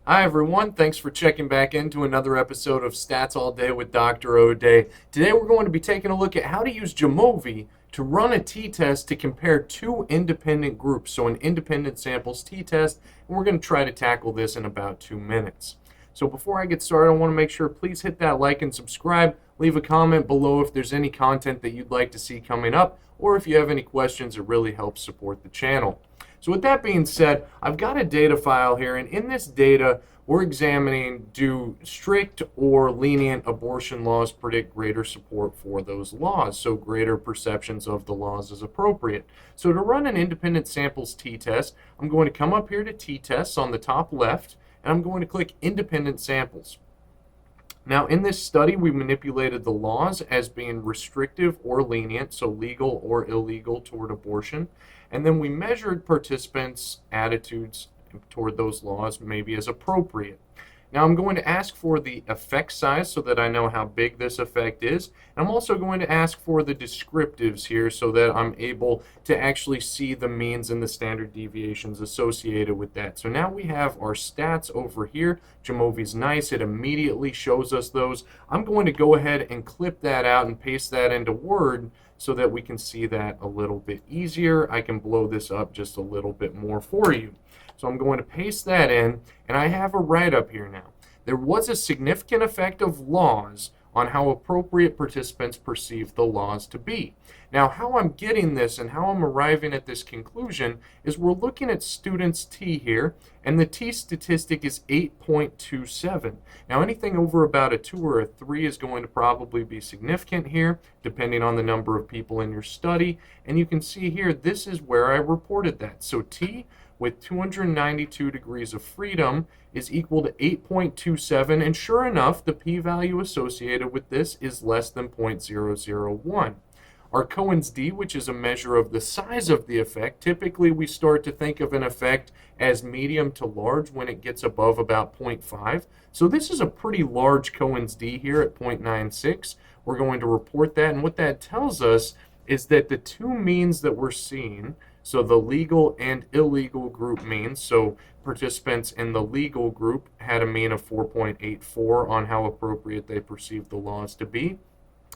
Hi everyone, thanks for checking back into another episode of Stats All Day with Dr. O'Day. Today we're going to be taking a look at how to use Jamovi to run a t-test to compare two independent groups, so an independent samples t-test, and we're going to try to tackle this in about 2 minutes. So before I get started, I want to make sure please hit that like and subscribe, leave a comment below if there's any content that you'd like to see coming up, or if you have any questions. It really helps support the channel. So with that being said, I've got a data file here, and in this data, we're examining, do strict or lenient abortion laws predict greater support for those laws, so greater perceptions of the laws as appropriate. So to run an independent samples t-test, I'm going to come up here to t-tests on the top left, and I'm going to click independent samples. Now, in this study, we manipulated the laws as being restrictive or lenient, so legal or illegal toward abortion, and then we measured participants' attitudes toward those laws maybe as appropriate. Now, I'm going to ask for the effect size so that I know how big this effect is. And I'm also going to ask for the descriptives here so that I'm able to actually see the means and the standard deviations associated with that. So now we have our stats over here. Jamovi's nice. It immediately shows us those. I'm going to go ahead and clip that out and paste that into Word so that we can see that a little bit easier. I can blow this up just a little bit more for you. So I'm going to paste that in, and I have a write-up here now. There was a significant effect of laws on how appropriate participants perceive the laws to be. Now, how I'm getting this and how I'm arriving at this conclusion is we're looking at students T here, and the T statistic is 8.27. Now, anything over about a 2 or a 3 is going to probably be significant here, depending on the number of people in your study. And you can see here, this is where I reported that. So T with 292 degrees of freedom is equal to 8.27, and sure enough, the p-value associated with this is less than 0.001. Our Cohen's d, which is a measure of the size of the effect, typically we start to think of an effect as medium to large when it gets above about 0.5. So this is a pretty large Cohen's d here at 0.96. We're going to report that, and what that tells us is that the two means that we're seeing, so the legal and illegal group means, so participants in the legal group had a mean of 4.84 on how appropriate they perceived the laws to be.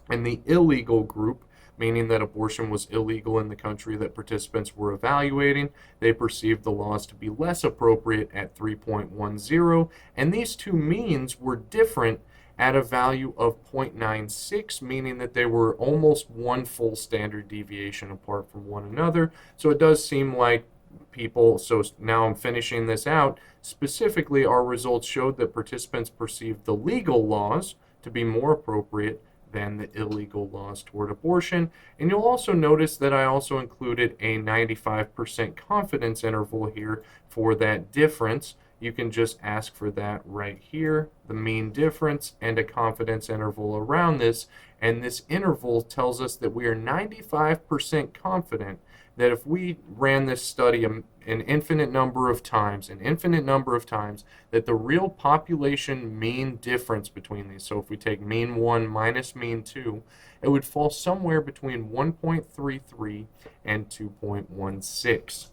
And the illegal group, meaning that abortion was illegal in the country that participants were evaluating, they perceived the laws to be less appropriate at 3.10. And these two means were different at a value of 0.96, meaning that they were almost one full standard deviation apart from one another. So it does seem like people, so now I'm finishing this out, specifically our results showed that participants perceived the legal laws to be more appropriate than the illegal laws toward abortion. And you'll also notice that I also included a 95% confidence interval here for that difference. You can just ask for that right here, the mean difference and a confidence interval around this. And this interval tells us that we are 95% confident that if we ran this study an infinite number of times, that the real population mean difference between these, so if we take mean 1 minus mean 2, it would fall somewhere between 1.33 and 2.16.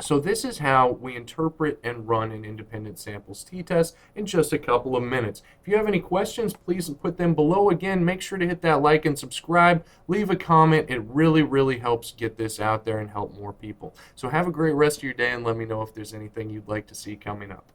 So this is how we interpret and run an independent samples t-test in just a couple of minutes. If you have any questions, please put them below. Again, make sure to hit that like and subscribe. Leave a comment. It really, really helps get this out there and help more people. So have a great rest of your day, and let me know if there's anything you'd like to see coming up.